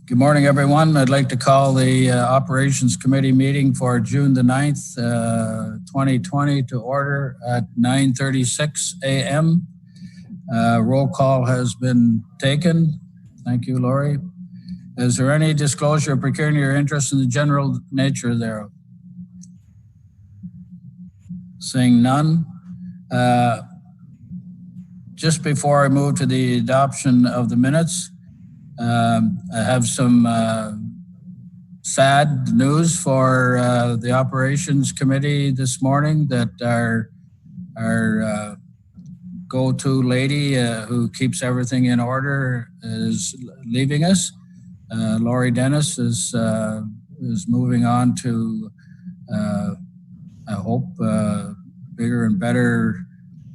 Good morning, everyone. I'd like to call the Operations Committee meeting for June the 9th, 2020 to order at 9:36 a.m. Roll call has been taken. Thank you, Laurie. Is there any disclosure of pecuniary or interest in the general nature thereof? Seeing none. Just before I move to the adoption of the minutes, I have some sad news for the Operations Committee this morning that our go-to lady who keeps everything in order is leaving us. Laurie Dennis is moving on to, I hope, bigger and better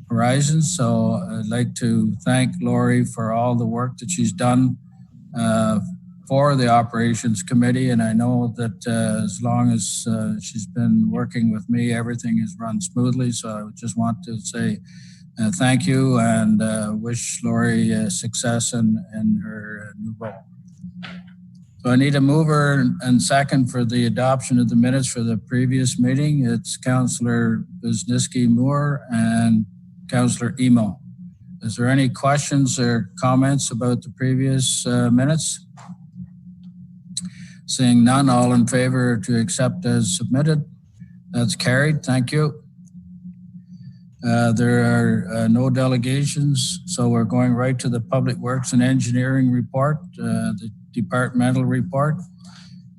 horizons. So I'd like to thank Laurie for all the work that she's done for the Operations Committee, and I know that as long as she's been working with me, everything has run smoothly. So I just want to say thank you and wish Laurie success in her new role. So I need a mover and second for the adoption of the minutes for the previous meeting. It's Councillor Wisniewski-Moore and Councillor Emo. Is there any questions or comments about the previous minutes? Seeing none, all in favor to accept as submitted? That's carried. Thank you. There are no delegations, so we're going right to the Public Works and Engineering report, the departmental report.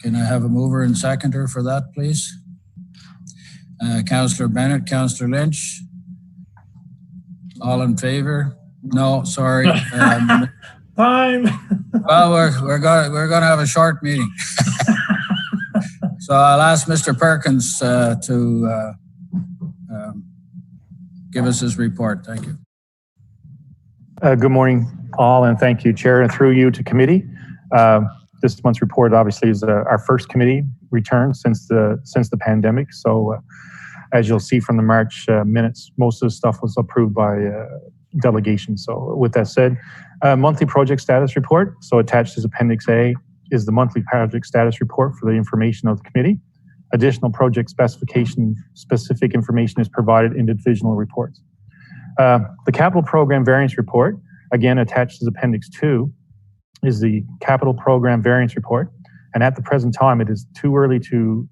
Can I have a mover and seconder for that, please? Councillor Bennett, Councillor Lynch. All in favor? No, sorry. Time. Well, we're going to have a short meeting. So I'll ask Mr. Perkins to give us his report. Thank you. Good morning, all, and thank you, Chair, and through you to committee. This month's report obviously is our first committee return since the pandemic. So as you'll see from the March minutes, most of the stuff was approved by delegation. So with that said, monthly project status report. So attached as Appendix A is the monthly project status report for the information of the committee. Additional project specific information is provided in the divisional reports. The capital program variance report, again attached as Appendix 2, is the capital program variance report. And at the present time, it is too early to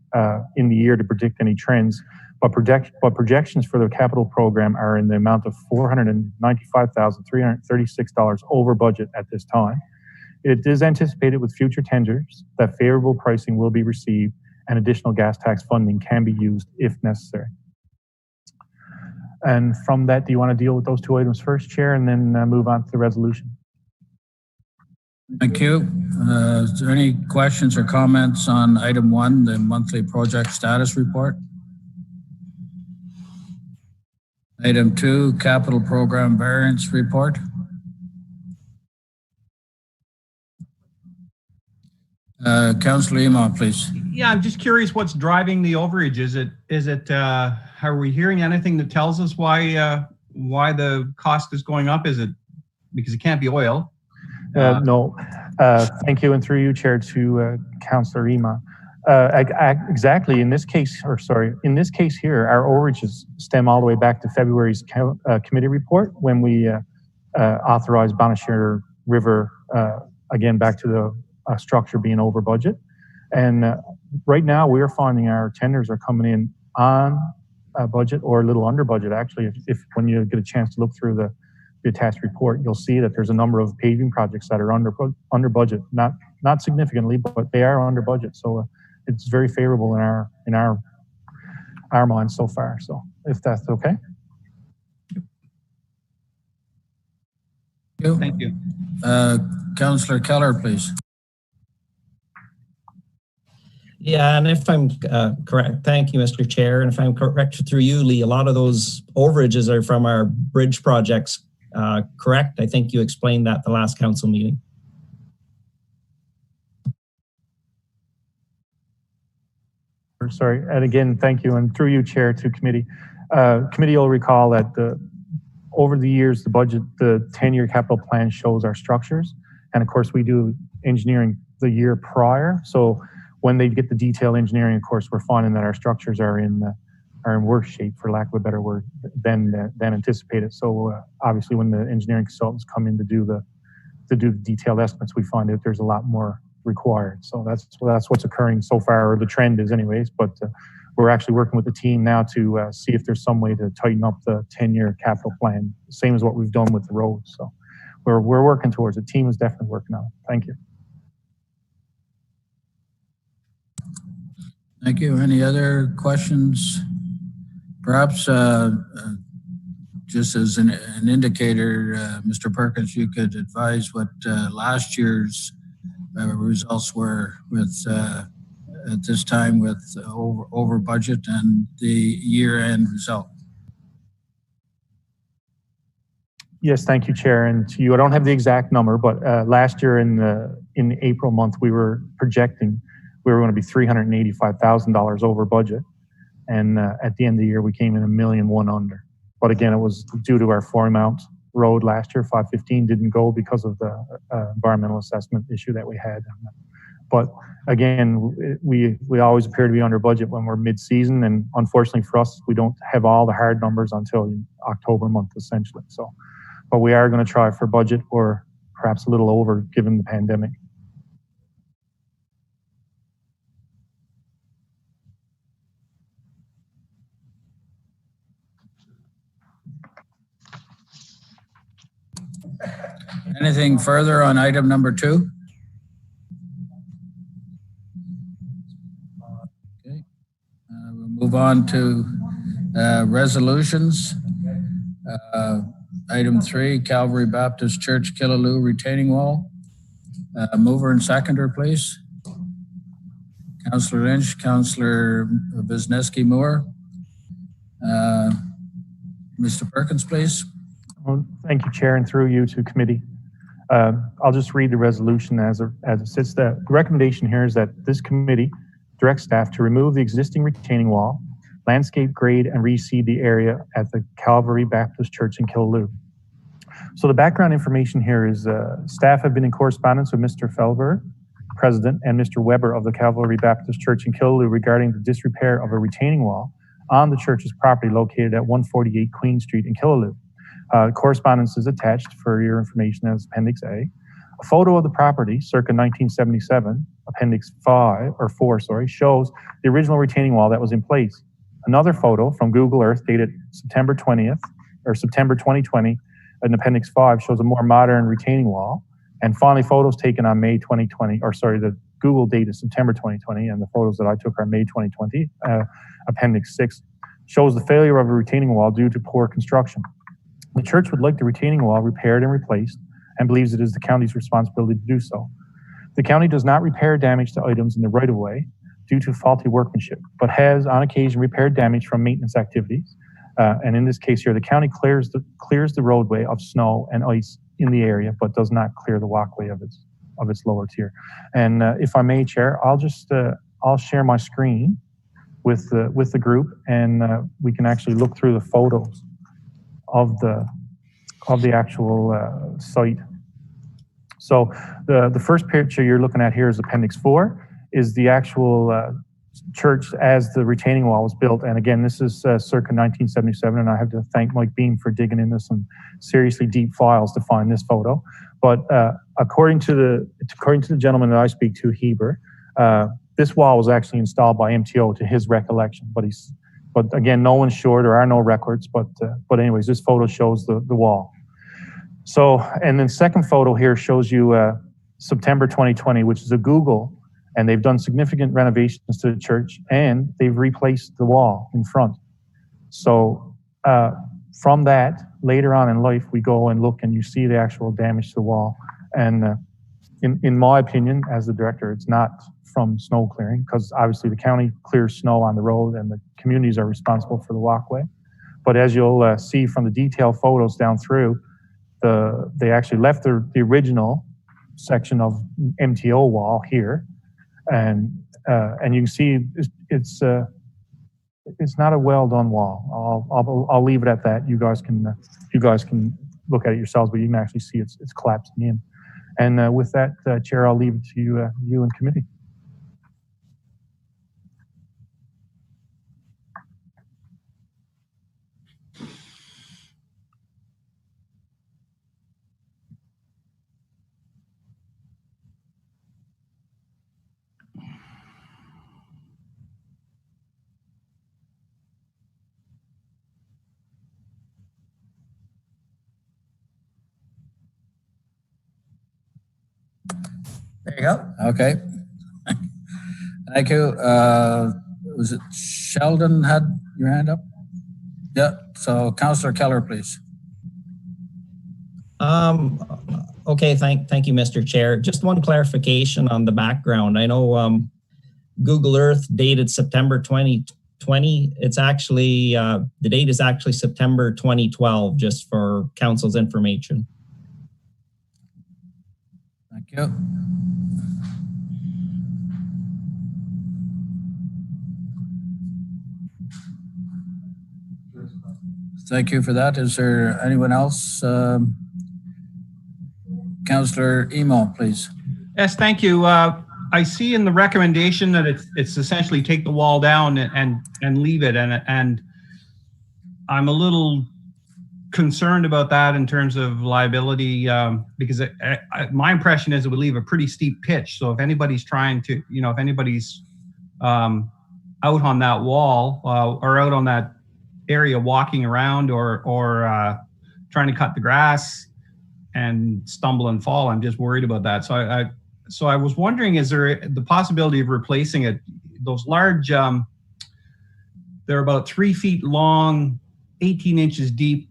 in the year to predict any trends. But projections for the capital program are in the amount of $495,336 over budget at this time. It is anticipated with future tenders that favorable pricing will be received and additional gas tax funding can be used if necessary. And from that, do you want to deal with those two items first, Chair, and then move on to the resolution? Thank you. Is there any questions or comments on item 1, the monthly project status report? Item 2, capital program variance report. Councillor Emo, please. Yeah, I'm just curious what's driving the overage. Is it are we hearing anything that tells us why the cost is going up? Is it because it can't be oil? No. Thank you, and through you, Chair, to Councillor Ema. Exactly. In this case here, our overages stem all the way back to February's committee report when we authorized Banashir River again back to the structure being over budget. And right now, we're finding our tenders are coming in on budget or a little under budget. Actually, if when you get a chance to look through the attached report, you'll see that there's a number of paving projects that are under budget, not significantly, but they are under budget. So it's very favorable in our minds so far. So if that's okay. Thank you. Councillor Keller, please. Yeah, and if I'm correct, thank you, Mr. Chair. And if I'm correct through you, Lee, a lot of those overages are from our bridge projects, correct? I think you explained that the last council meeting. Sorry, and again, thank you, and through you, Chair, to committee. Committee will recall that over the years, the budget, the 10-year capital plan shows our structures, and of course, we do engineering the year prior. So when they get the detail engineering, of course, we're finding that our structures are in worse shape, for lack of a better word, than anticipated. So obviously, when the engineering consultants come in to do the detailed estimates, we find that there's a lot more required. So that's what's occurring so far, or the trend is, anyways. But we're actually working with the team now to see if there's some way to tighten up the 10-year capital plan, same as what we've done with the roads. So we're working towards it. The team is definitely working on it. Thank you. Thank you. Any other questions? Perhaps just as an indicator, Mr. Perkins, you could advise what last year's results were with at this time with over budget and the year-end result. Yes, thank you, Chair. And to you, I don't have the exact number, but last year in the April month, we were projecting we were going to be $385,000 over budget. And at the end of the year, we came in $1.1 million under. But again, it was due to our Foremount Road last year. 515 didn't go because of the environmental assessment issue that we had. But again, we always appear to be under budget when we're mid-season. And unfortunately for us, we don't have all the hard numbers until October month, essentially. So, but we are going to try for budget or perhaps a little over given the pandemic. Anything further on item number 2? Okay. We'll move on to resolutions. Item 3, Calvary Baptist Church Killaloe retaining wall. Mover and seconder, please. Councillor Lynch, Councillor Wisniewski-Moore. Mr. Perkins, please. Well, thank you, Chair, and through you to committee. I'll just read the resolution as it sits. The recommendation here is that this committee directs staff to remove the existing retaining wall, landscape grade, and reseed the area at the Calvary Baptist Church in Killaloe. So the background information here is staff have been in correspondence with Mr. Felber, President, and Mr. Weber of the Calvary Baptist Church in Killaloe regarding the disrepair of a retaining wall on the church's property located at 148 Queen Street in Killaloe. Correspondence is attached for your information as Appendix A. A photo of the property, circa 1977, Appendix 4, shows the original retaining wall that was in place. Another photo from Google Earth dated September 2020, in Appendix 5 shows a more modern retaining wall. And finally, photos taken on May 2020, the Google date is September 2020, and the photos that I took are May 2020. Appendix 6 shows the failure of a retaining wall due to poor construction. The church would like the retaining wall repaired and replaced and believes it is the county's responsibility to do so. The county does not repair damage to items in the right-of-way due to faulty workmanship, but has on occasion repaired damage from maintenance activities. And in this case here, the county clears the roadway of snow and ice in the area, but does not clear the walkway of its lower tier. And if I may, Chair, I'll share my screen with the group, and we can actually look through the photos of the actual site. So the first picture you're looking at here is Appendix 4, is the actual church as the retaining wall was built. And again, this is circa 1977, and I have to thank Mike Beam for digging into some seriously deep files to find this photo. But according to the gentleman that I speak to, Heber, this wall was actually installed by MTO to his recollection. But again, no one's sure. There are no records. But anyways, this photo shows the wall. So, and then second photo here shows you September 2020, which is a Google, and they've done significant renovations to the church, and they've replaced the wall in front. So from that, later on in life, we go and look, and you see the actual damage to the wall. And in my opinion, as the director, it's not from snow clearing, because obviously the county clears snow on the road, and the communities are responsible for the walkway. But as you'll see from the detailed photos down through, they actually left the original section of MTO wall here, and you can see it's not a well done wall. I'll leave it at that. You guys can look at it yourselves, but you can actually see it's collapsing in. And with that, Chair, I'll leave it to you and committee. There you go. Okay. Thank you. Was it Sheldon had your hand up? Yeah. So Councillor Keller, please. Okay, thank you, Mr. Chair. Just one clarification on the background. I know Google Earth dated September 2020. It's actually, the date is actually September 2012, just for council's information. Thank you. Thank you for that. Is there anyone else? Councillor Emo, please. Yes, thank you. I see in the recommendation that it's essentially take the wall down and leave it, and I'm a little concerned about that in terms of liability, because my impression is it would leave a pretty steep pitch. So if anybody's trying to, if anybody's out on that wall or out on that area walking around or trying to cut the grass and stumble and fall, I'm just worried about that. So I was wondering, is there the possibility of replacing it? Those large, they're about 3 feet long, 18 inches deep,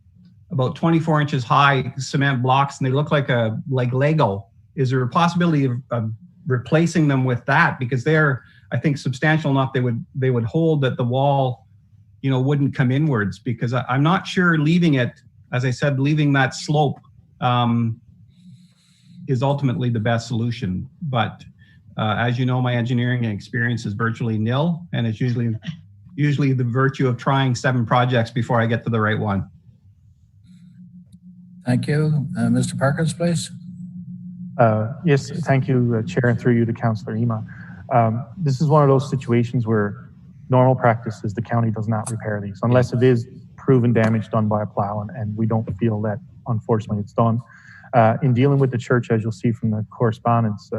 about 24 inches high cement blocks, and they look like Lego. Is there a possibility of replacing them with that? Because they're, I think, substantial enough they would hold that the wall, wouldn't come inwards. Because I'm not sure leaving it, as I said, leaving that slope is ultimately the best solution. But as you know, my engineering experience is virtually nil, and it's usually the virtue of trying 7 projects before I get to the right one. Thank you. Mr. Perkins, please. Yes, thank you, Chair, and through you to Councillor Ema. This is one of those situations where normal practice is the county does not repair these unless it is proven damage done by a plow, and we don't feel that, unfortunately, it's done. In dealing with the church, as you'll see from the correspondence,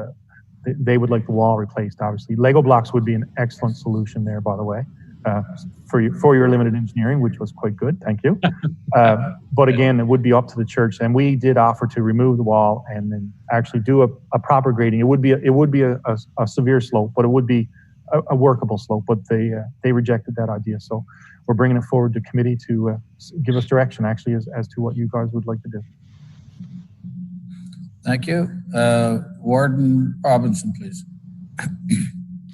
they would like the wall replaced, obviously. Lego blocks would be an excellent solution there, by the way, for your limited engineering, which was quite good, thank you. But again, it would be up to the church, and we did offer to remove the wall and then actually do a proper grading. It would be a severe slope, but it would be a workable slope, but they rejected that idea. So we're bringing it forward to committee to give us direction, actually, as to what you guys would like to do. Thank you. Warden Robinson, please.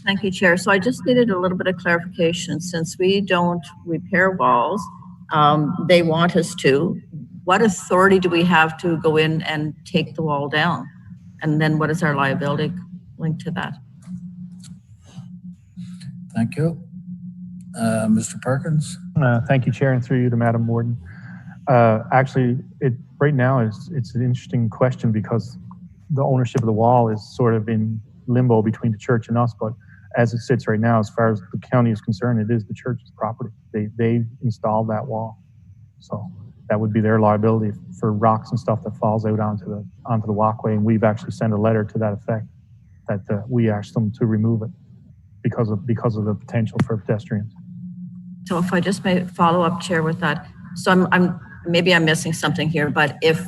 Thank you, Chair. So I just needed a little bit of clarification. Since we don't repair walls, they want us to. What authority do we have to go in and take the wall down? And then what is our liability linked to that? Thank you. Mr. Perkins. Thank you, Chair, and through you to Madam Warden. Actually, right now it's an interesting question because the ownership of the wall is sort of in limbo between the church and us, but as it sits right now, as far as the county is concerned, it is the church's property. They installed that wall. So that would be their liability for rocks and stuff that falls out onto the walkway, and we've actually sent a letter to that effect that we asked them to remove it because of the potential for pedestrians. So if I just may follow up, Chair, with that. So maybe I'm missing something here, but if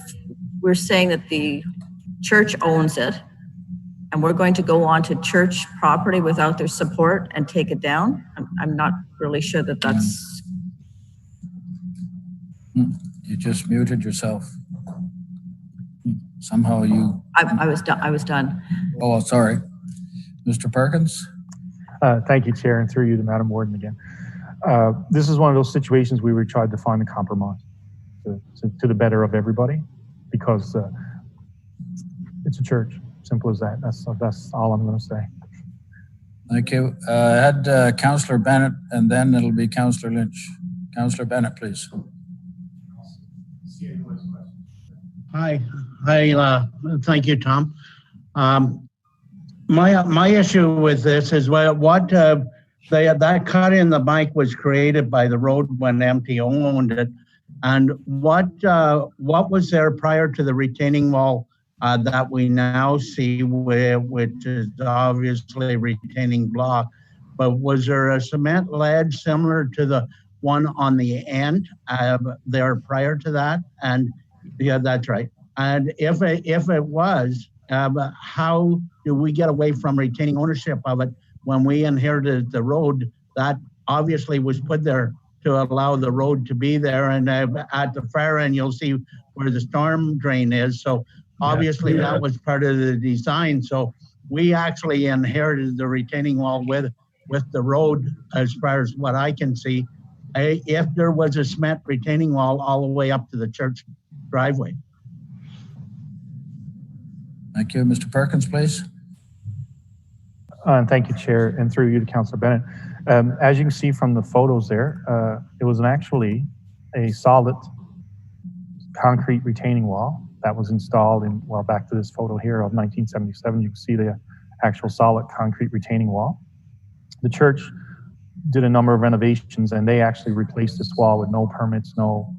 we're saying that the church owns it and we're going to go on to church property without their support and take it down, I'm not really sure that that's... You just muted yourself. Somehow you... I was done. Oh, sorry. Mr. Perkins? Thank you, Chair, and through you to Madam Warden again. This is one of those situations where we tried to find a compromise to the better of everybody, because it's a church. Simple as that. That's all I'm going to say. Thank you. I had Councillor Bennett, and then it'll be Councillor Lynch. Councillor Bennett, please. Hi, Thank you, Tom. My issue with this is that cut in the bank was created by the road when MTO owned it, and what was there prior to the retaining wall that we now see, which is obviously retaining block? But was there a cement ledge similar to the one on the end there prior to that? And yeah, that's right. And if it was, how do we get away from retaining ownership of it when we inherited the road that obviously was put there to allow the road to be there? And at the far end, you'll see where the storm drain is. So obviously that was part of the design. So we actually inherited the retaining wall with the road, as far as what I can see, if there was a cement retaining wall all the way up to the church driveway. Thank you. Mr. Perkins, please. And thank you, Chair, and through you to Councillor Bennett. As you can see from the photos there, it was actually a solid concrete retaining wall that was installed in, well, back to this photo here of 1977. You can see the actual solid concrete retaining wall. The church did a number of renovations, and they actually replaced this wall with no permits, no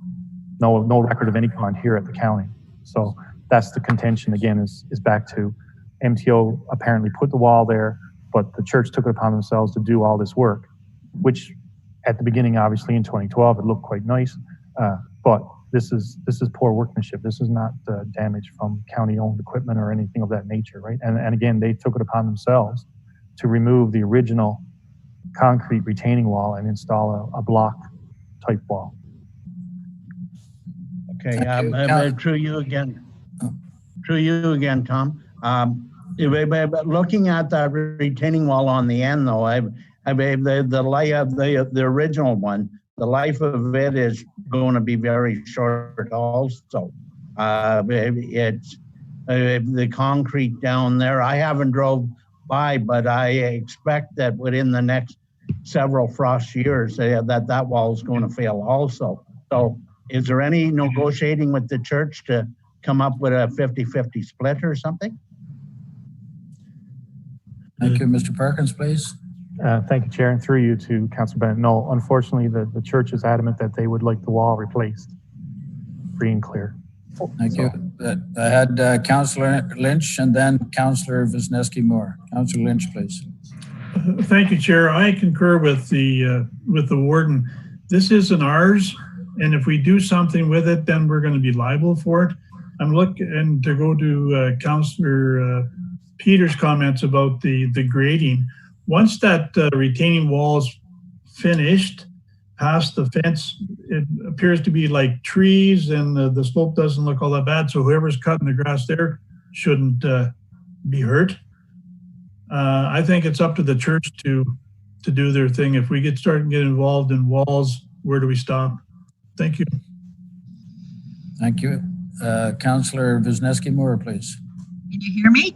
record of any kind here at the county. So that's the contention again, is back to MTO apparently put the wall there, but the church took it upon themselves to do all this work, which at the beginning, obviously in 2012, it looked quite nice, but this is poor workmanship. This is not damage from county-owned equipment or anything of that nature, right? And again, they took it upon themselves to remove the original concrete retaining wall and install a block type wall. Okay, through you again, Tom. Looking at that retaining wall on the end, though, the original one, the life of it is going to be very short. Also, it's the concrete down there. I haven't drove by, but I expect that within the next several frost years, that wall is going to fail also. So, is there any negotiating with the church to come up with a 50-50 split or something? Thank you. Mr. Perkins, please. Thank you, Chair, and through you to Councillor Bennett. No, unfortunately, the church is adamant that they would like the wall replaced, free and clear. Thank you. I had Councillor Lynch and then Councillor Wisniewski-Moore. Councillor Lynch, please. Thank you, Chair. I concur with the warden. This isn't ours, and if we do something with it, then we're going to be liable for it. I'm looking to go to Councillor Peter's comments about the grading. Once that retaining wall's finished, past the fence, it appears to be like trees, and the slope doesn't look all that bad. So whoever's cutting the grass there shouldn't be hurt. I think it's up to the church to do their thing. If we start to get involved in walls, where do we stop? Thank you. Thank you. Councillor Wisniewski-Moore, please. Can you hear me?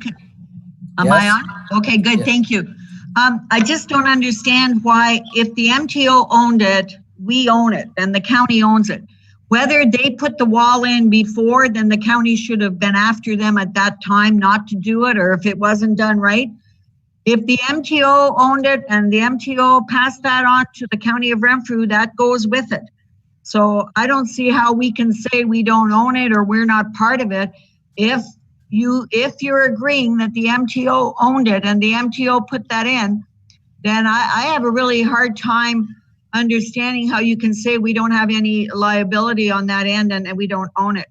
Am I on? Okay, good. Yes. Thank you. I just don't understand why, if the MTO owned it, we own it, and the county owns it. Whether they put the wall in before, then the county should have been after them at that time not to do it, or if it wasn't done right. If the MTO owned it and the MTO passed that on to the county of Renfrew, that goes with it. So I don't see how we can say we don't own it or we're not part of it. If you're agreeing that the MTO owned it and the MTO put that in, then I have a really hard time understanding how you can say we don't have any liability on that end and we don't own it.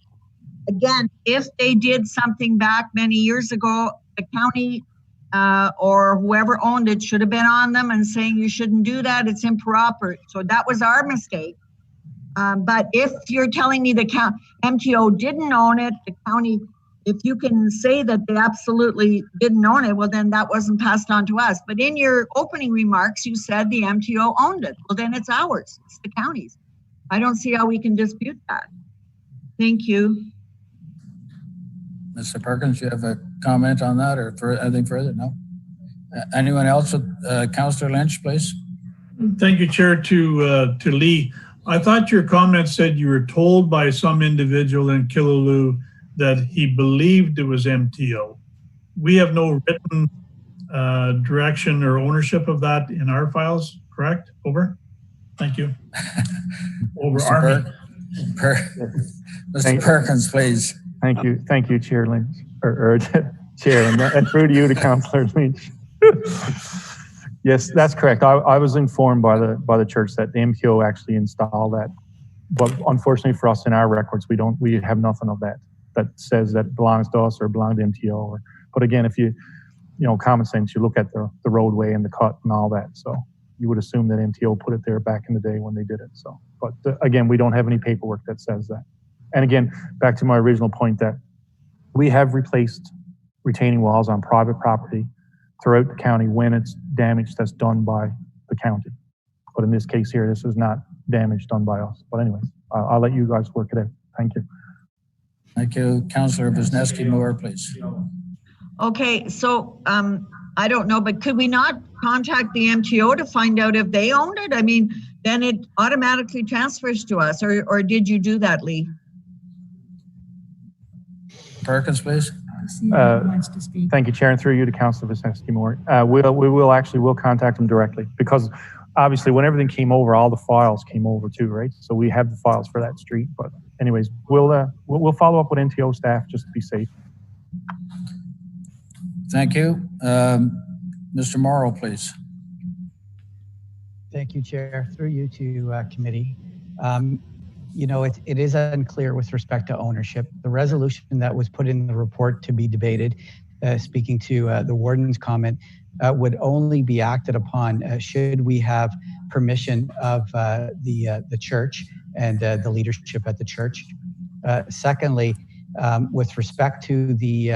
Again, if they did something back many years ago, the county or whoever owned it should have been on them and saying you shouldn't do that, it's improper. So that was our mistake. But if you're telling me the MTO didn't own it, the county, if you can say that they absolutely didn't own it, well, then that wasn't passed on to us. But in your opening remarks, you said the MTO owned it. Well, then it's ours. It's the county's. I don't see how we can dispute that. Thank you. Mr. Perkins, you have a comment on that or anything further? No? Anyone else? Councillor Lynch, please. Thank you, Chair. To Lee. I thought your comment said you were told by some individual in Killaloe that he believed it was MTO. We have no written direction or ownership of that in our files, correct? Over. Thank you. Over Mr. Army. Mr. Perkins, please. Thank you, Chair Lynch, or Chair, and through to you to Councillor Lynch. Yes, that's correct. I was informed by the church that the MTO actually installed that, but unfortunately for us in our records, we have nothing of that says that it belongs to us or belongs to MTO. But again, if you common sense, you look at the roadway and the cut and all that, so you would assume that MTO put it there back in the day when they did it. So, but again, we don't have any paperwork that says that. And again, back to my original point that we have replaced retaining walls on private property throughout the county when it's damage that's done by the county. But in this case here, this is not damage done by us. But anyways, I'll let you guys work it out. Thank you. Thank you. Councillor Wisniewski-Moore, please. Okay, so I don't know, but could we not contact the MTO to find out if they owned it? I mean, then it automatically transfers to us, or did you do that, Lee? Perkins, please. Thank you, Chair, and through you to Councillor Wisniewski-Moore. We'll contact them directly because obviously when everything came over, all the files came over too, right? So we have the files for that street. But anyways, we'll follow up with NTO staff just to be safe. Thank you. Mr. Morrow, please. Thank you, Chair. Through you to committee. It is unclear with respect to ownership. The resolution that was put in the report to be debated, speaking to the warden's comment, would only be acted upon should we have permission of the church and the leadership at the church. Secondly, with respect to the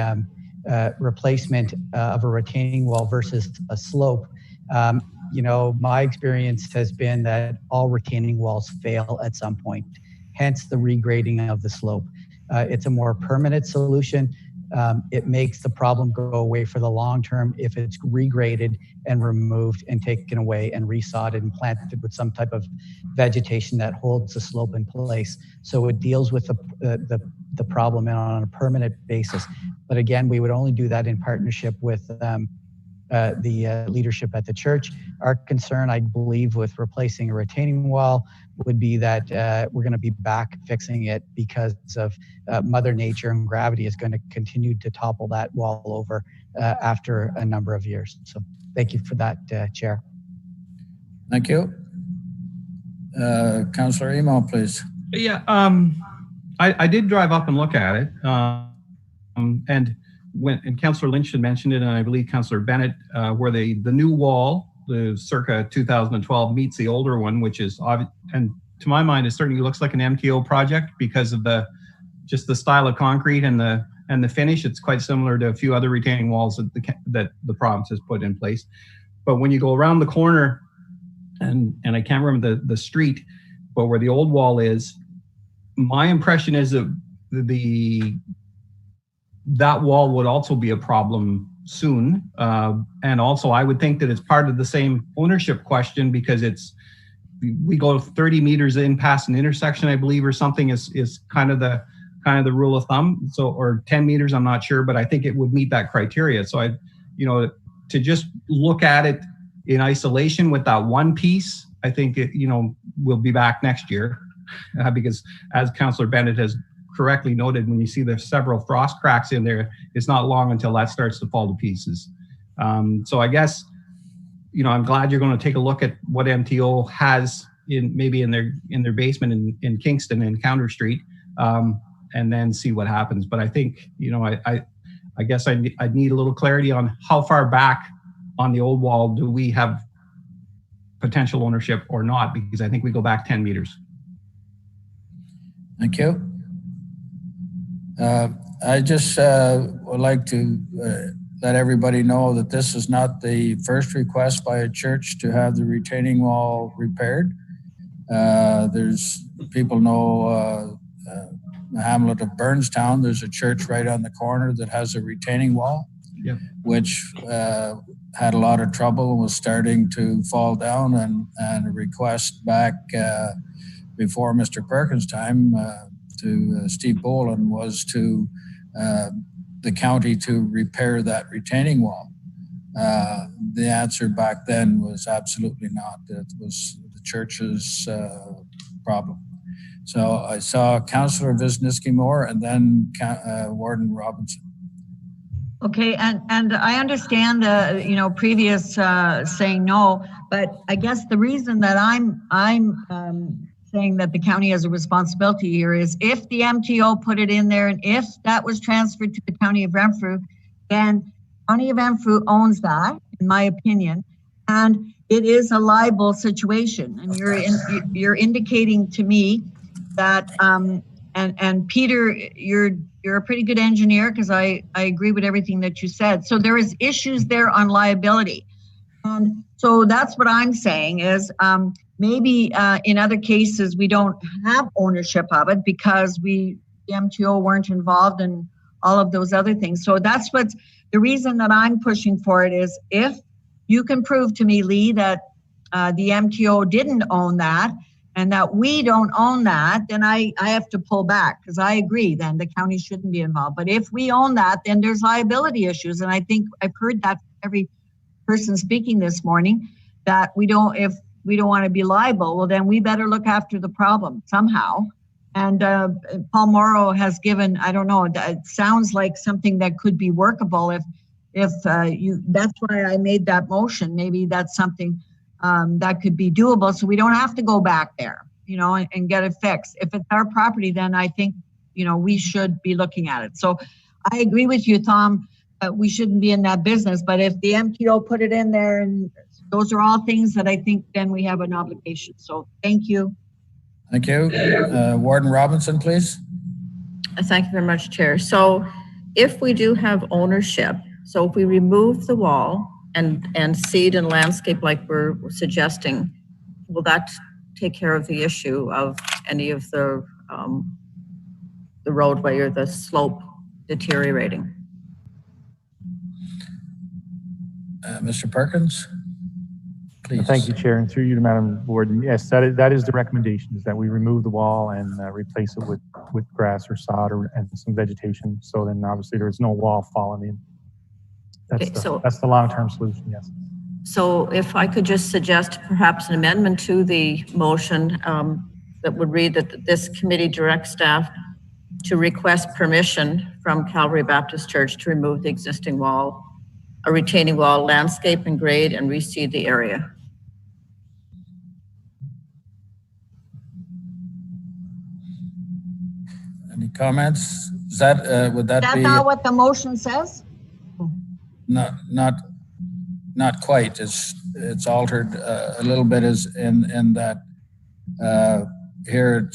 replacement of a retaining wall versus a slope, my experience has been that all retaining walls fail at some point, hence the regrading of the slope. It's a more permanent solution. It makes the problem go away for the long term if it's regraded and removed and taken away and resodded and planted with some type of vegetation that holds the slope in place. So it deals with the problem on a permanent basis. But again, we would only do that in partnership with the leadership at the church. Our concern, I believe, with replacing a retaining wall would be that we're going to be back fixing it because of Mother Nature, and gravity is going to continue to topple that wall over after a number of years. So thank you for that, Chair. Thank you. Councillor Emo, please. Yeah, I did drive up and look at it. And Councillor Lynch had mentioned it, and I believe Councillor Bennett, where the new wall, the circa 2012, meets the older one, which is obvious, and to my mind, it certainly looks like an MTO project because of just the style of concrete and the finish. It's quite similar to a few other retaining walls that the province has put in place. But when you go around the corner, and I can't remember the street, but where the old wall is, my impression is that that wall would also be a problem soon. And also I would think that it's part of the same ownership question because we go 30 meters in past an intersection, I believe, or something is kind of the rule of thumb. So, or 10 meters, I'm not sure, but I think it would meet that criteria. So to just look at it in isolation with that one piece, I think we'll be back next year because as Councillor Bennett has correctly noted, when you see there's several frost cracks in there, it's not long until that starts to fall to pieces. So I guess, I'm glad you're going to take a look at what MTO has maybe in their basement in Kingston and Counter Street, and then see what happens. But I think, I guess I need a little clarity on how far back on the old wall do we have potential ownership or not, because I think we go back 10 meters. Thank you. I just would like to let everybody know that this is not the first request by a church to have the retaining wall repaired. There's people know the hamlet of Burnstown. There's a church right on the corner that has a retaining wall, yep, which had a lot of trouble and was starting to fall down, and a request back before Mr. Perkins' time to Steve Boland was to the county to repair that retaining wall? The answer back then was absolutely not. It was the church's problem. So I saw Councillor Wisniewski-Moore and then Warden Robinson. Okay, and I understand previous saying no, but I guess the reason that I'm saying that the county has a responsibility here is if the MTO put it in there and if that was transferred to the county of Renfrew, then county of Renfrew owns that, in my opinion, and it is a liable situation. And you're indicating to me that and Peter, you're a pretty good engineer, because I agree with everything that you said. So there is issues there on liability. And so that's what I'm saying is maybe in other cases we don't have ownership of it because the MTO weren't involved in all of those other things. So that's what's the reason that I'm pushing for it is if you can prove to me, Lee, that the MTO didn't own that and that we don't own that, then I have to pull back, because I agree then the county shouldn't be involved. But if we own that, then there's liability issues. And I think I've heard that from every person speaking this morning, that if we don't want to be liable, well, then we better look after the problem somehow. And Paul Morrow has given, I don't know, it sounds like something that could be workable if that's why I made that motion. Maybe that's something that could be doable, so we don't have to go back there, and get it fixed. If it's our property, then I think, we should be looking at it. So I agree with you, Tom, we shouldn't be in that business, but if the MTO put it in there, and those are all things that I think then we have an obligation. So thank you. Thank you. Warden Robinson, please. Thank you very much, Chair. So if we do have ownership, so if we remove the wall and seed and landscape like we're suggesting, will that take care of the issue of any of the roadway or the slope deteriorating? Mr. Perkins, please. Thank you, Chair, and through you to Madam Warden. Yes, that is the recommendation, is that we remove the wall and replace it with grass or sod and some vegetation. So then obviously there is no wall falling in. That's the long-term solution, yes. So if I could just suggest perhaps an amendment to the motion that would read that this committee directs staff to request permission from Calvary Baptist Church to remove the existing wall, a retaining wall, landscape and grade, and reseed the area. Any comments? Is that would that be? That's not what the motion says? Not quite. It's altered a little bit, as in that here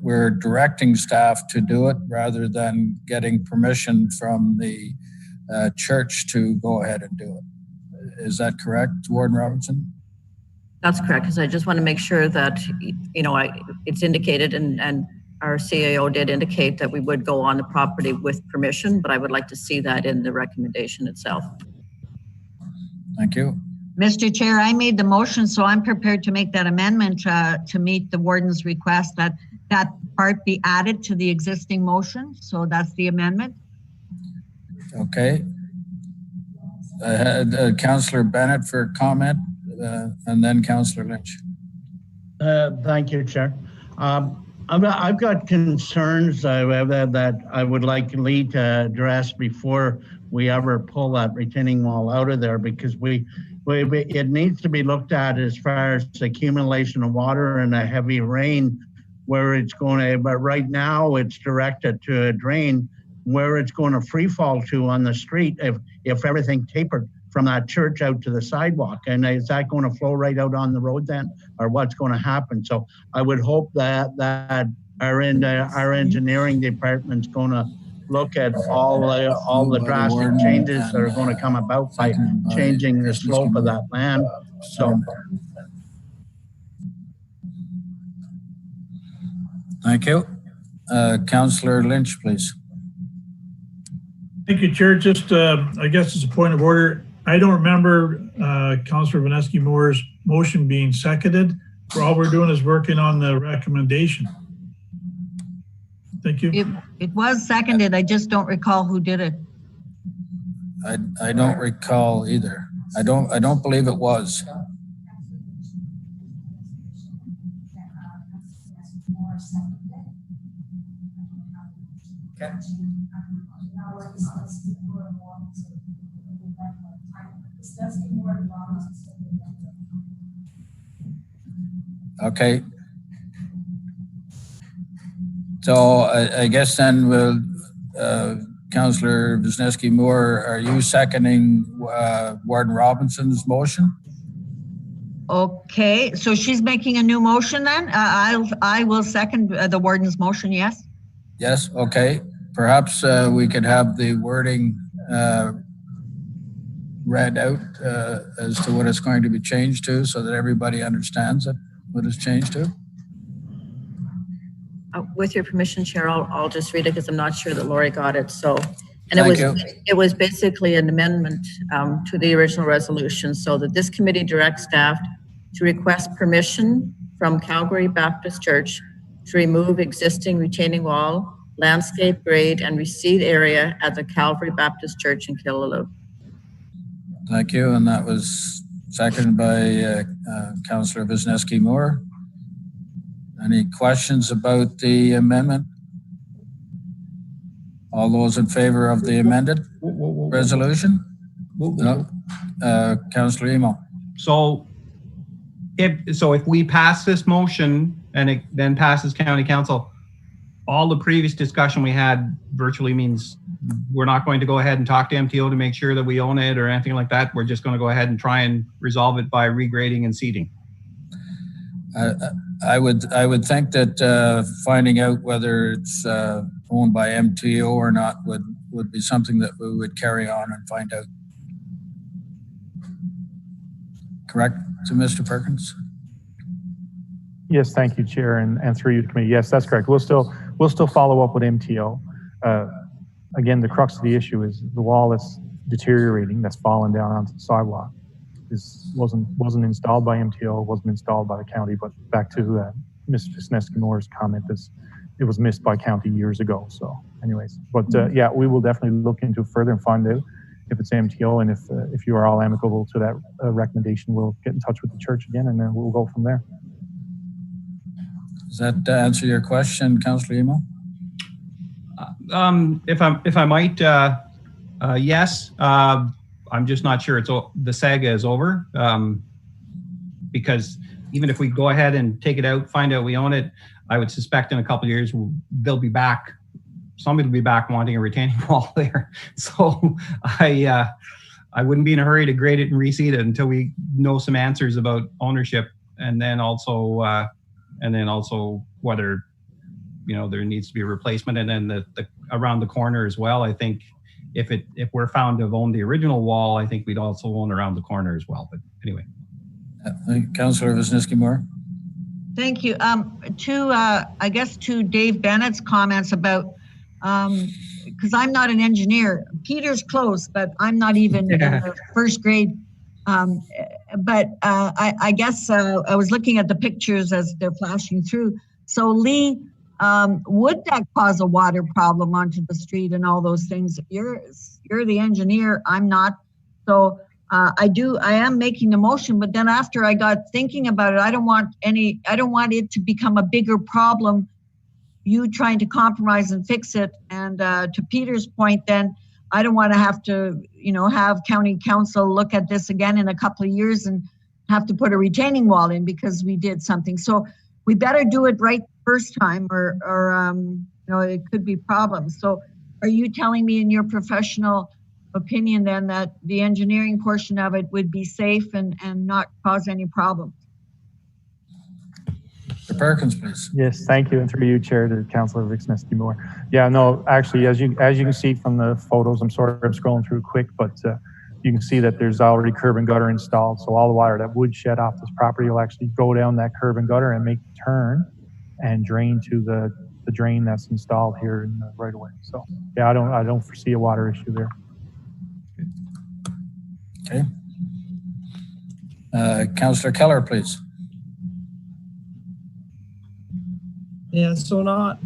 we're directing staff to do it rather than getting permission from the church to go ahead and do it. Is that correct, Warden Robinson? That's correct, because I just want to make sure that it's indicated, and our CAO did indicate that we would go on the property with permission, but I would like to see that in the recommendation itself. Thank you. Mr. Chair, I made the motion, so I'm prepared to make that amendment to meet the warden's request that that part be added to the existing motion. So that's the amendment. Okay. I had Councillor Bennett for comment, and then Councillor Lynch. Thank you, Chair. I've got concerns that I would like Lee to address before we ever pull that retaining wall out of there, because it needs to be looked at as far as accumulation of water and a heavy rain, where it's going to, but right now it's directed to a drain where it's going to free fall to on the street if everything tapered from that church out to the sidewalk. And is that going to flow right out on the road then, or what's going to happen? So I would hope that our engineering department's going to look at all the drastic changes that are going to come about by changing the slope of that land. So. Thank you. Councillor Lynch, please. Thank you, Chair. Just, I guess it's a point of order. I don't remember Councillor Wisniewski-Moore's motion being seconded. All we're doing is working on the recommendation. Thank you. It was seconded. I just don't recall who did it. I don't recall either. I don't believe it was. Okay. So I guess then we'll, Councillor Wisniewski Moore, are you seconding Warden Robinson's motion? Okay, so she's making a new motion then? I will second the warden's motion, yes? Yes, okay. Perhaps we could have the wording read out as to what it's going to be changed to so that everybody understands it, what it's changed to. With your permission, Chair, I'll just read it because I'm not sure that Lori got it. So, and Thank it was basically an amendment to the original resolution, so that this committee directs staff to request permission from Calgary Baptist Church to remove existing retaining wall, landscape grade, and reseed area at the Calvary Baptist Church in Killaloe. Thank you, and that was seconded by Councillor Wisniewski Moore. Any questions about the amendment? All those in favor of the amended resolution? No. Councillor Emo. So if we pass this motion and it then passes county council, all the previous discussion we had virtually means we're not going to go ahead and talk to MTO to make sure that we own it or anything like that. We're just going to go ahead and try and resolve it by regrading and seeding. I would think that finding out whether it's owned by MTO or not would be something that we would carry on and find out. Correct, to Mr. Perkins? Yes, thank you, Chair, and through you to committee. Yes, that's correct. We'll still follow up with MTO. Again, the crux of the issue is the wall that's deteriorating, that's fallen down onto the sidewalk, wasn't installed by MTO, wasn't installed by the county. But back to Ms. Wisniewski Moore's comment, it was missed by county years ago. So, anyways, but yeah, we will definitely look into it further and find out if it's MTO, and if you are all amicable to that recommendation, we'll get in touch with the church again, and then we'll go from there. Does that answer your question, Councillor Emo? If I might, yes. I'm just not sure the saga is over, because even if we go ahead and take it out, find out we own it, I would suspect in a couple of years they'll be back. Somebody will be back wanting a retaining wall there. So I wouldn't be in a hurry to grade it and reseed it until we know some answers about ownership, and then also whether there needs to be a replacement, and then the around the corner as well. I think if we're found to have owned the original wall, I think we'd also own around the corner as well. But anyway. Councillor Wisniewski Moore. Thank you. I guess to Dave Bennett's comments about, because I'm not an engineer. Peter's close, but I'm not even in the first grade. But I guess I was looking at the pictures as they're flashing through. So Lee, would that cause a water problem onto the street and all those things? You're the engineer, I'm not. So I am making the motion, but then after I got thinking about it, I don't want it to become a bigger problem, you trying to compromise and fix it. And to Peter's point, then I don't want to have to, have county council look at this again in a couple of years and have to put a retaining wall in because we did something. So we better do it right first time, or it could be problems. So are you telling me in your professional opinion then that the engineering portion of it would be safe and not cause any problems? Mr. Perkins, please. Yes, thank you, and through you, Chair, to Councillor Wisniewski Moore. Yeah, no, actually, as you can see from the photos, I'm scrolling through quick, but you can see that there's already curb and gutter installed. So all the water that would shed off this property will actually go down that curb and gutter and make the turn and drain to the drain that's installed here in the right of way. So yeah, I don't foresee a water issue there. Okay. Councillor Keller, please. Yeah, so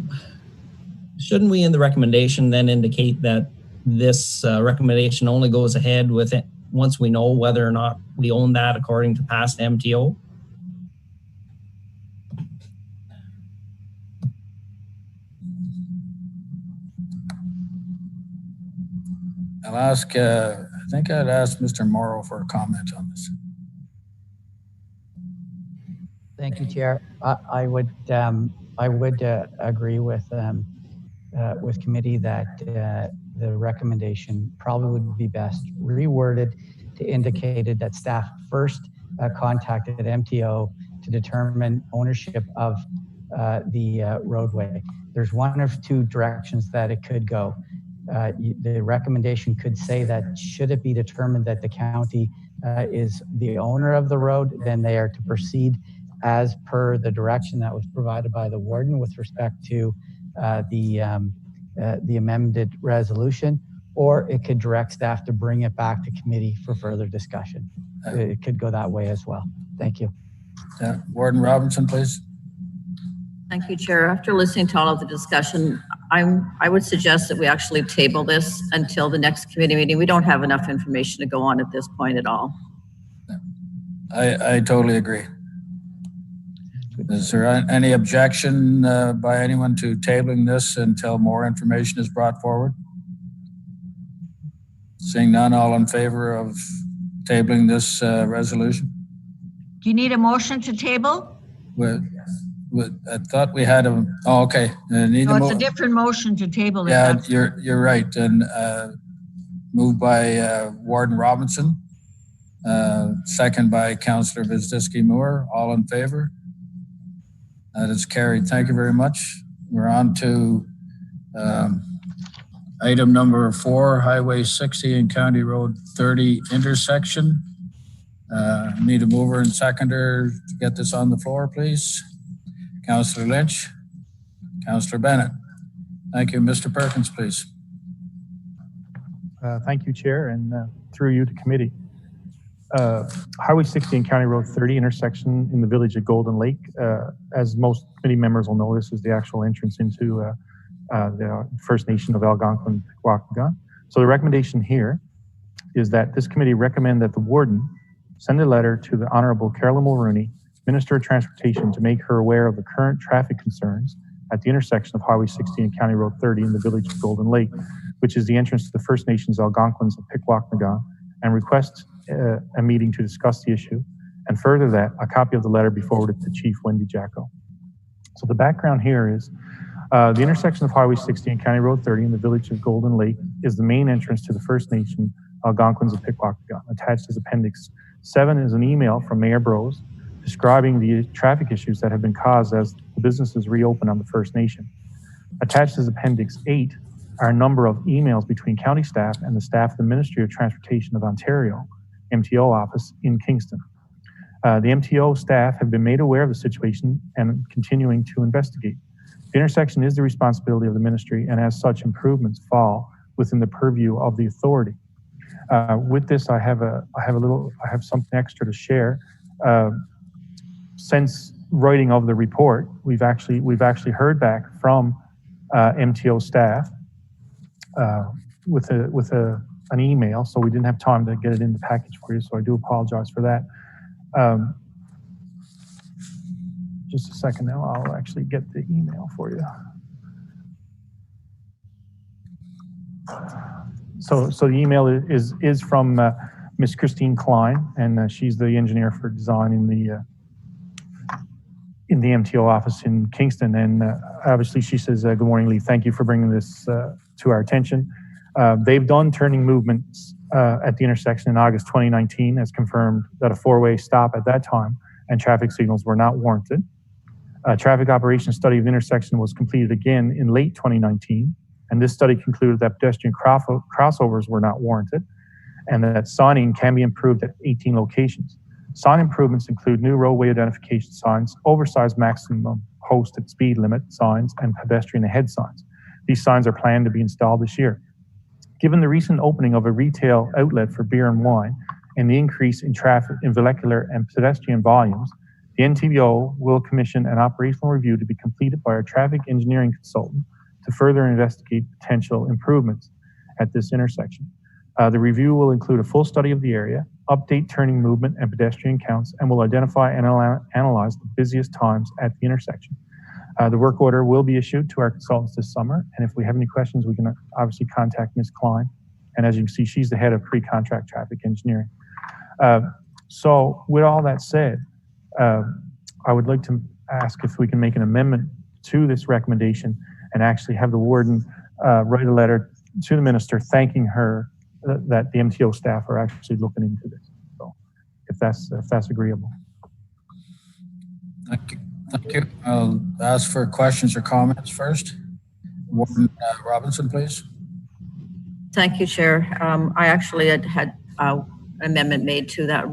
shouldn't we in the recommendation then indicate that this recommendation only goes ahead with it once we know whether or not we own that according to past MTO? I'll ask, I think I'd ask Mr. Morrow for a comment on this. Thank you, Chair. I would agree with committee that the recommendation probably would be best reworded to indicate that staff first contacted MTO to determine ownership of the roadway. There's one of two directions that it could go. The recommendation could say that should it be determined that the county is the owner of the road, then they are to proceed as per the direction that was provided by the warden with respect to the amended resolution, or it could direct staff to bring it back to committee for further discussion. It could go that way as well. Thank you. Warden Robinson, please. Thank you, Chair. After listening to all of the discussion, I would suggest that we actually table this until the next committee meeting. We don't have enough information to go on at this point at all. I totally agree. Is there any objection by anyone to tabling this until more information is brought forward? Seeing none, all in favor of tabling this resolution? Do you need a motion to table? I thought we had a, oh, okay. No, it's a different motion to table. Yeah, you're right. And moved by Warden Robinson, second by Councillor Vizdisky-Moore. All in favor? That is carried. Thank you very much. We're on to item number 4, Highway 60 and County Road 30 intersection. Need a mover and seconder to get this on the floor, please. Councillor Lynch, Councillor Bennett. Thank you. Mr. Perkins, please. Thank you, Chair, and through you to committee. Highway 60 and County Road 30 intersection in the village of Golden Lake. As most committee members will know, this is the actual entrance into the First Nation of Algonquin, Pikwakanagan. So the recommendation here is that this committee recommend that the warden send a letter to the Honorable Carolyn Mulrooney, Minister of Transportation, to make her aware of the current traffic concerns at the intersection of Highway 60 and County Road 30 in the village of Golden Lake, which is the entrance to the First Nations Algonquins of Pikwakanagan, and request a meeting to discuss the issue. And further that, a copy of the letter be forwarded to Chief Wendy Jacko. So the background here is the intersection of Highway 60 and County Road 30 in the village of Golden Lake is the main entrance to the First Nation Algonquins of Pikwakanagan. Attached as Appendix 7 is an email from Mayor Brose describing the traffic issues that have been caused as the businesses reopen on the First Nation. Attached as Appendix 8 are a number of emails between county staff and the staff of the Ministry of Transportation of Ontario, MTO office in Kingston. The MTO staff have been made aware of the situation and continuing to investigate. The intersection is the responsibility of the ministry, and as such, improvements fall within the purview of the authority. With this, I have something extra to share. Since writing of the report, we've actually heard back from MTO staff with an email, so we didn't have time to get it in the package for you, so I do apologize for that. Just a second now, I'll actually get the email for you. So the email is from Miss Christine Klein, and she's the engineer for design in the MTO office in Kingston. And obviously she says, good morning, Lee, thank you for bringing this to our attention. They've done turning movements at the intersection in August 2019, as confirmed that a 4-way stop at that time and traffic signals were not warranted. A traffic operations study of the intersection was completed again in late 2019, and this study concluded that pedestrian crossovers were not warranted and that signing can be improved at 18 locations. Sign improvements include new roadway identification signs, oversized maximum posted speed limit signs, and pedestrian ahead signs. These signs are planned to be installed this year. Given the recent opening of a retail outlet for beer and wine and the increase in traffic in vehicular and pedestrian volumes, the NTO will commission an operational review to be completed by our traffic engineering consultant to further investigate potential improvements at this intersection. The review will include a full study of the area, update turning movement and pedestrian counts, and will identify and analyze the busiest times at the intersection. The work order will be issued to our consultants this summer, and if we have any questions, we can obviously contact Ms. Klein. And as you can see, she's the head of pre-contract traffic engineering. So with all that said, I would like to ask if we can make an amendment to this recommendation and actually have the warden write a letter to the minister thanking her that the MTO staff are actually looking into this. So if that's agreeable. Thank you. Thank you. I'll ask for questions or comments first. Warden Robinson, please. Thank you, Chair. I actually had an amendment made to that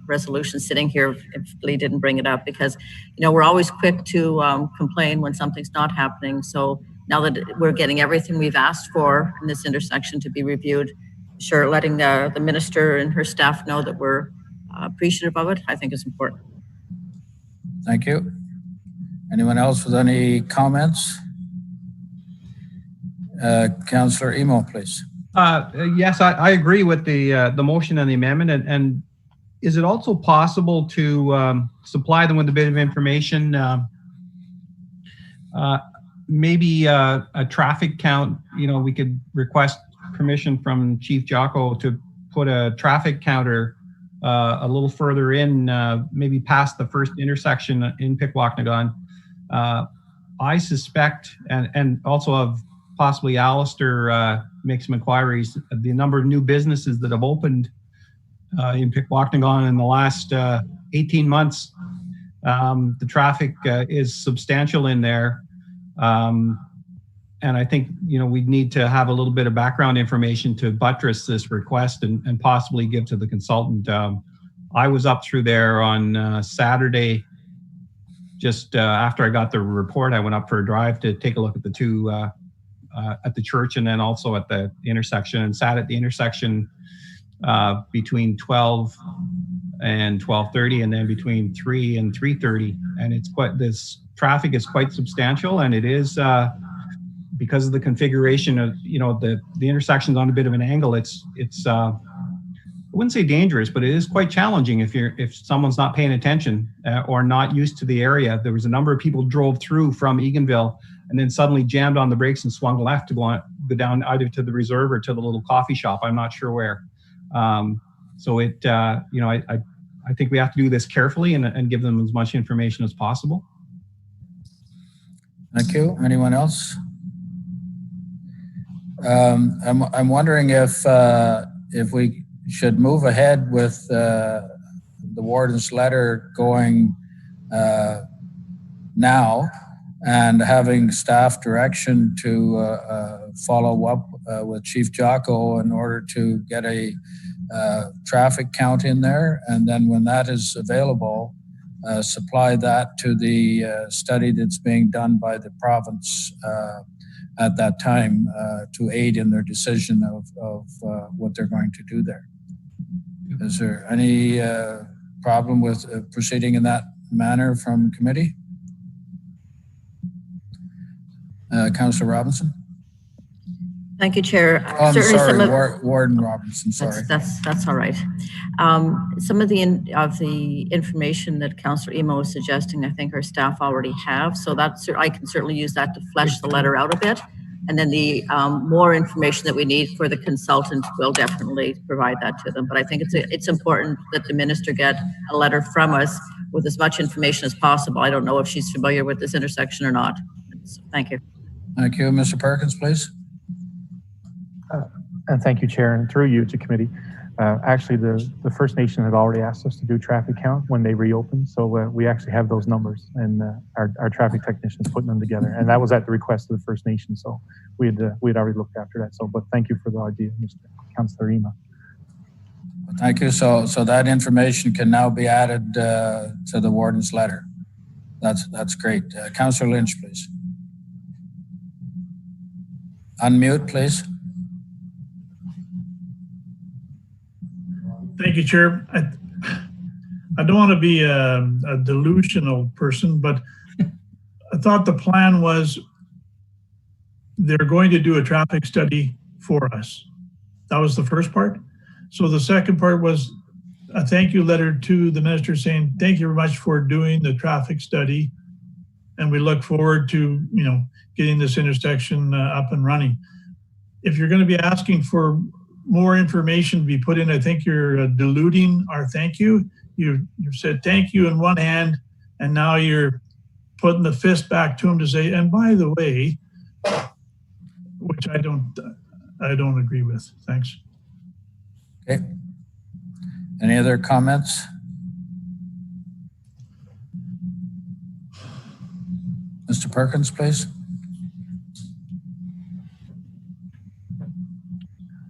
resolution sitting here if Lee didn't bring it up, because, we're always quick to complain when something's not happening. So now that we're getting everything we've asked for in this intersection to be reviewed, sure, letting the minister and her staff know that we're appreciative of it, I think is important. Thank you. Anyone else with any comments? Councillor Emo, please. Yes, I agree with the motion and the amendment. And is it also possible to supply them with a bit of information? Maybe a traffic count. We could request permission from Chief Jocko to put a traffic counter a little further in, maybe past the first intersection in Pikwakanagan. I suspect, and also of possibly Alistair make some inquiries, the number of new businesses that have opened in Pikwakanagan in the last 18 months. The traffic is substantial in there. And I think, we'd need to have a little bit of background information to buttress this request and possibly give to the consultant. I was up through there on Saturday, just after I got the report. I went up for a drive to take a look at the two, at the church and then also at the intersection, and sat at the intersection between 12 and 12:30, and then between 3 and 3:30. And this traffic is quite substantial, and it is because of the configuration of the intersection's on a bit of an angle. It's I wouldn't say dangerous, but it is quite challenging if someone's not paying attention or not used to the area. There was a number of people drove through from Eganville and then suddenly jammed on the brakes and swung left to go down either to the reserve or to the little coffee shop. I'm not sure where. So I think we have to do this carefully and give them as much information as possible. Thank you. Anyone else? I'm wondering if we should move ahead with the warden's letter going now, and having staff direction to follow up with Chief Jocko in order to get a traffic count in there, and then when that is available, supply that to the study that's being done by the province at that time to aid in their decision of what they're going to do there. Is there any problem with proceeding in that manner from committee? Councillor Robinson? Thank you, Chair. Oh, I'm sorry, Warden Robinson, sorry. That's all right. Some of the information that Councillor Emo was suggesting, I think our staff already have, so I can certainly use that to flesh the letter out a bit. And then the more information that we need for the consultant, will definitely provide that to them. But I think it's important that the minister get a letter from us with as much information as possible. I don't know if she's familiar with this intersection or not. So, thank you. Thank you. Mr. Perkins, please. And thank you, Chair, and through you to committee. Actually, the First Nation had already asked us to do traffic count when they reopened, so we actually have those numbers, and our traffic technicians putting them together, and that was at the request of the First Nation. So we had already looked after that. So, but thank you for the idea, Mr. Councillor Ema. Thank you. So that information can now be added to the warden's letter. That's great. Councillor Lynch, please. Unmute, please. Thank you, Chair. I don't want to be a delusional person, but I thought the plan was they're going to do a traffic study for us. That was the first part. So the second part was a thank you letter to the minister saying, thank you very much for doing the traffic study. And we look forward to, getting this intersection up and running. If you're going to be asking for more information to be put in, I think you're diluting our thank you. You've said thank you in one hand, and now you're putting the fist back to him to say, and by the way, which I don't agree with. Thanks. Okay. Any other comments? Mr. Perkins, please.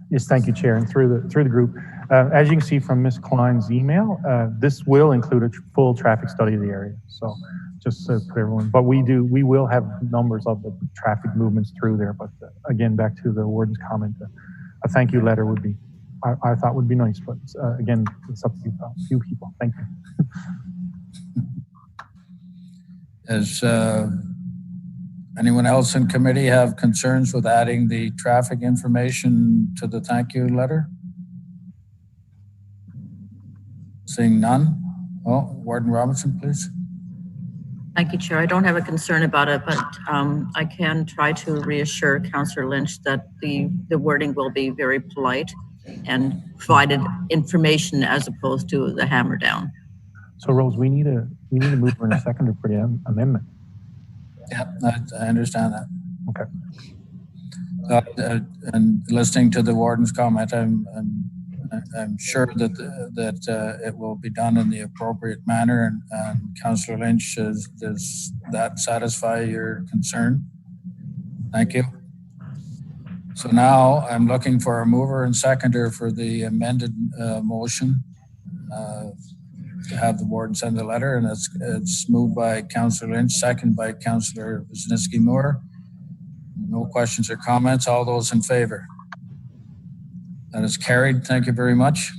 Yes, thank you, Chair, and through the group. As you can see from Ms. Klein's email, this will include a full traffic study of the area. So just to put everyone, but we will have numbers of the traffic movements through there. But again, back to the warden's comment, a thank you letter would be, I thought would be nice, but again, it's up to you people. Thank you. Does anyone else in committee have concerns with adding the traffic information to the thank you letter? Seeing none. Oh, Warden Robinson, please. Thank you, Chair. I don't have a concern about it, but I can try to reassure Councillor Lynch that the wording will be very polite and provided information as opposed to the hammer down. So Rose, we need to move in a second for the amendment. Yeah, I understand that. Okay. And listening to the warden's comment, I'm sure that it will be done in the appropriate manner. And Councillor Lynch, does that satisfy your concern? Thank you. So now I'm looking for a mover and seconder for the amended motion to have the warden send the letter, and it's moved by Councillor Lynch, second by Councillor Wisniewski-Moore. No questions or comments. All those in favor? That is carried. Thank you very much.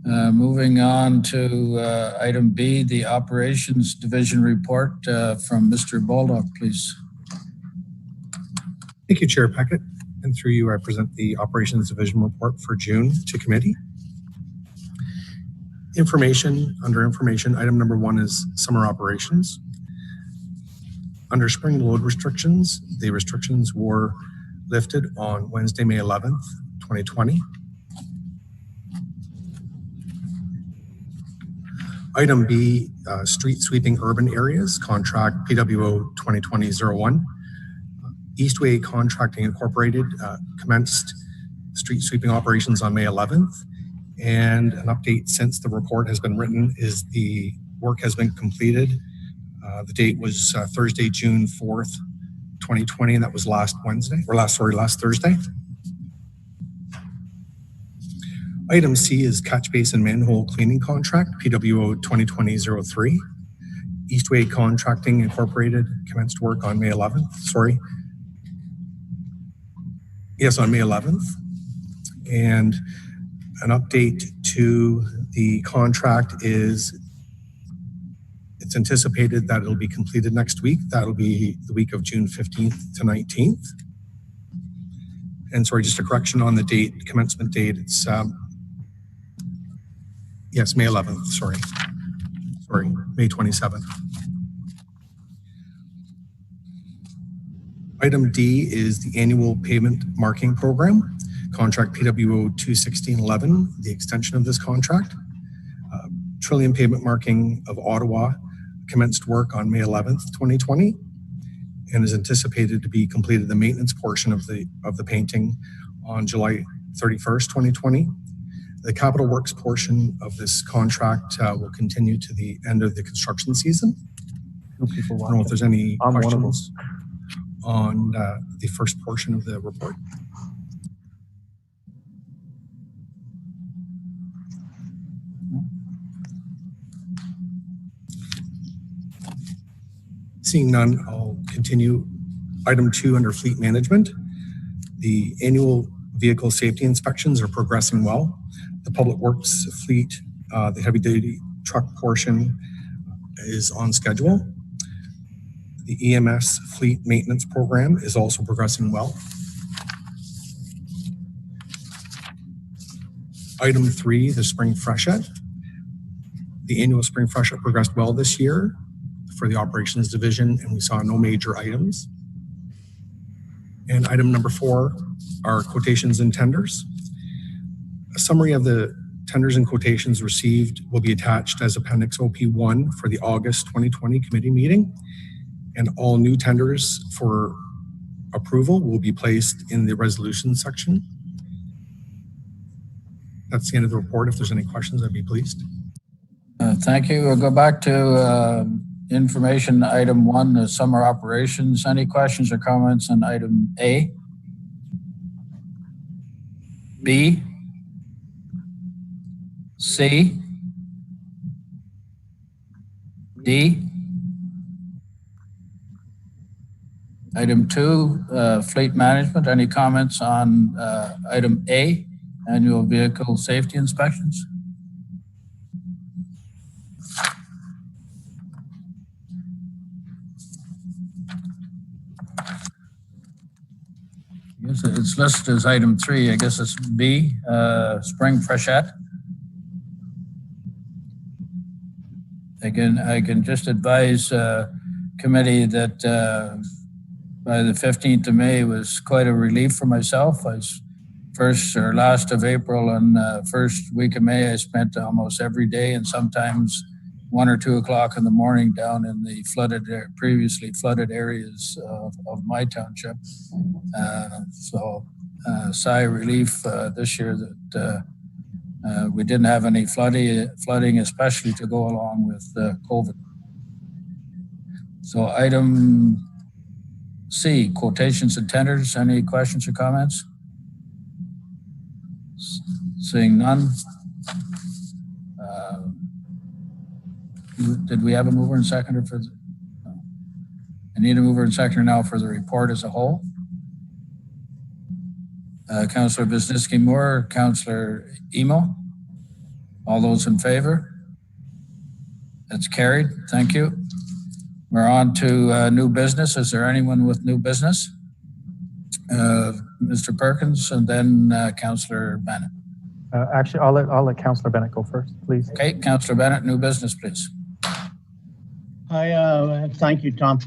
Moving on to item B, the Operations Division report from Mr. Baldock, please. Thank you, Chair Packett. And through you, I present the Operations Division report for June to committee. Under information, item number 1 is summer operations. Under spring load restrictions, the restrictions were lifted on Wednesday, May 11th, 2020. Item B, street sweeping urban areas, contract PWO 2020-01. Eastway Contracting Incorporated commenced street sweeping operations on May 11th. And an update since the report has been written is the work has been completed. The date was Thursday, June 4th, 2020, and that was last Thursday. Item C is catch basin manhole cleaning contract, PWO 2020-03. Eastway Contracting Incorporated commenced work on May 11th. On May 11th. And an update to the contract is it's anticipated that it'll be completed next week. That'll be the week of June 15th to 19th. And sorry, just a correction on the date, commencement date. It's, yes, May 11th, sorry, May 27th. Item D is the annual pavement marking program, contract PWO 21611, the extension of this contract. Trillium Pavement Marking of Ottawa commenced work on May 11th, 2020, and is anticipated to be completed the maintenance portion of the painting on July 31st, 2020. The capital works portion of this contract will continue to the end of the construction season. I don't know if there's any questions on the first portion of the report. Seeing none, I'll continue. Item 2 under fleet management. The annual vehicle safety inspections are progressing well. The public works fleet, the heavy duty truck portion is on schedule. The EMS fleet maintenance program is also progressing well. Item 3, the spring freshet. The annual spring freshet progressed well this year for the operations division, and we saw no major items. And item number 4 are quotations and tenders. A summary of the tenders and quotations received will be attached as Appendix OP1 for the August 2020 committee meeting, and all new tenders for approval will be placed in the resolution section. That's the end of the report. If there's any questions, I'd be pleased. Thank you. We'll go back to information item 1, the summer operations. Any questions or comments on item A? B? C? D? Item 2, fleet management. Any comments on item A, annual vehicle safety inspections? I guess it's listed as item 3. I guess it's B, spring freshet. I can just advise committee that by the 15th of May was quite a relief for myself. I was first or last of April and first week of May, I spent almost every day and sometimes 1 or 2 o'clock in the morning down in the previously flooded areas of my township. So sigh of relief this year that we didn't have any flooding, especially to go along with COVID. So item C, quotations and tenders. Any questions or comments? Seeing none. Did we have a mover and seconder for no. I need a mover and seconder now for the report as a whole. Councillor Wisniewski-Moore, Councillor Emo. All those in favor? That's carried. Thank you. We're on to new business. Is there anyone with new business? Mr. Perkins and then Councillor Bennett. Actually, I'll let Councillor Bennett go first, please. Okay, Councillor Bennett, new business, please. Thank you, Tom.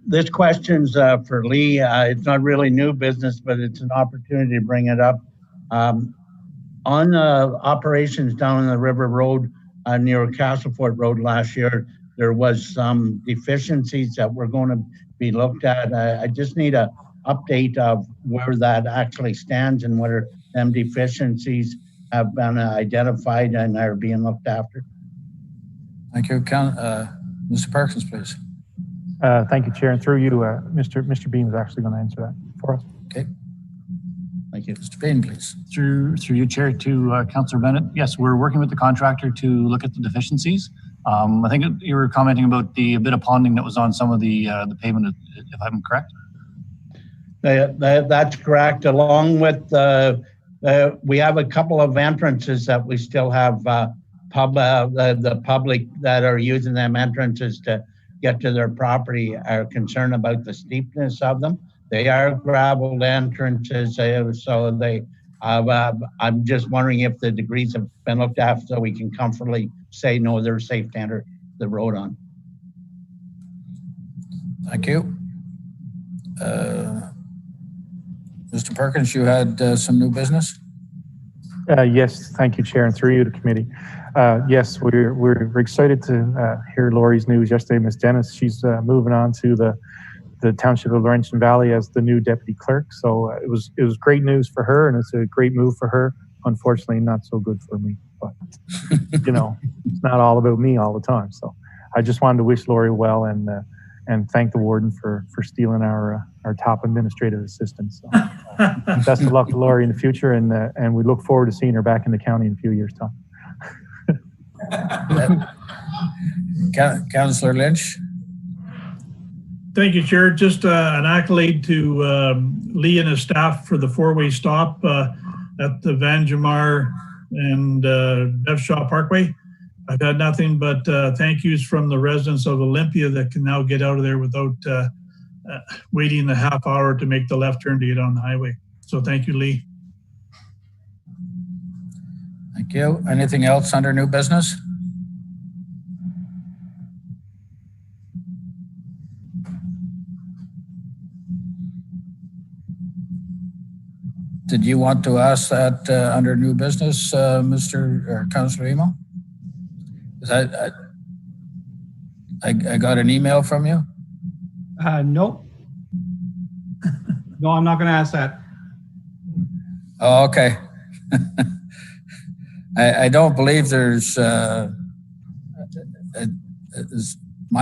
This question's for Lee. It's not really new business, but it's an opportunity to bring it up. On operations down on the River Road near Castlefort Road last year, there was some deficiencies that were going to be looked at. I just need an update of where that actually stands and whether them deficiencies have been identified and are being looked after. Thank you. Mr. Perkins, please. Thank you, Chair. And through you, Mr. Bean is actually going to answer that for us. Okay. Thank you. Mr. Bean, please. Through you, Chair, to Councillor Bennett. Yes, we're working with the contractor to look at the deficiencies. I think you were commenting about a bit of ponding that was on some of the pavement, if I'm correct. That's correct. Along with we have a couple of entrances that we still have the public that are using them entrances to get to their property are concerned about the steepness of them. They are gravel entrances, so they. I'm just wondering if the degrees have been looked at so we can comfortably say no, they're safe to enter the road on. Thank you. Mr. Perkins, you had some new business? Yes, thank you, Chair, and through you to committee. Yes, we're excited to hear Laurie's news yesterday. Ms. Dennis, she's moving on to the Township of Laurentian Valley as the new deputy clerk. So it was great news for her, and it's a great move for her. Unfortunately, not so good for me, but you know, it's not all about me all the time. So I just wanted to wish Laurie well and thank the warden for stealing our top administrative assistant. So best of luck to Laurie in the future, and we look forward to seeing her back in the county in a few years' time. Councillor Lynch. Thank you, Chair. Just an accolade to Lee and his staff for the four-way stop at the Van Jamar and Bev Shaw Parkway. I've had nothing but thank yous from the residents of Olympia that can now get out of there without waiting a half hour to make the left turn to get on the highway. So thank you, Lee. Thank you. Anything else under new business? Did you want to ask that under new business, Mr. or Councillor Emo? I got an email from you. Nope. No, I'm not going to ask that. Oh, okay. I don't believe there's, my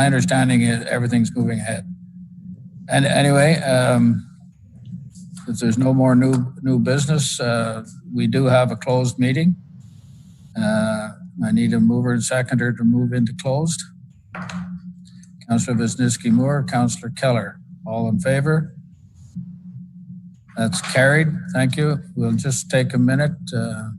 understanding is everything's moving ahead. And anyway, if there's no more new business, we do have a closed meeting. I need a mover and seconder to move into closed. Councillor Wisniewski-Moore, Councillor Keller, all in favor? That's carried. Thank you. We'll just take a minute to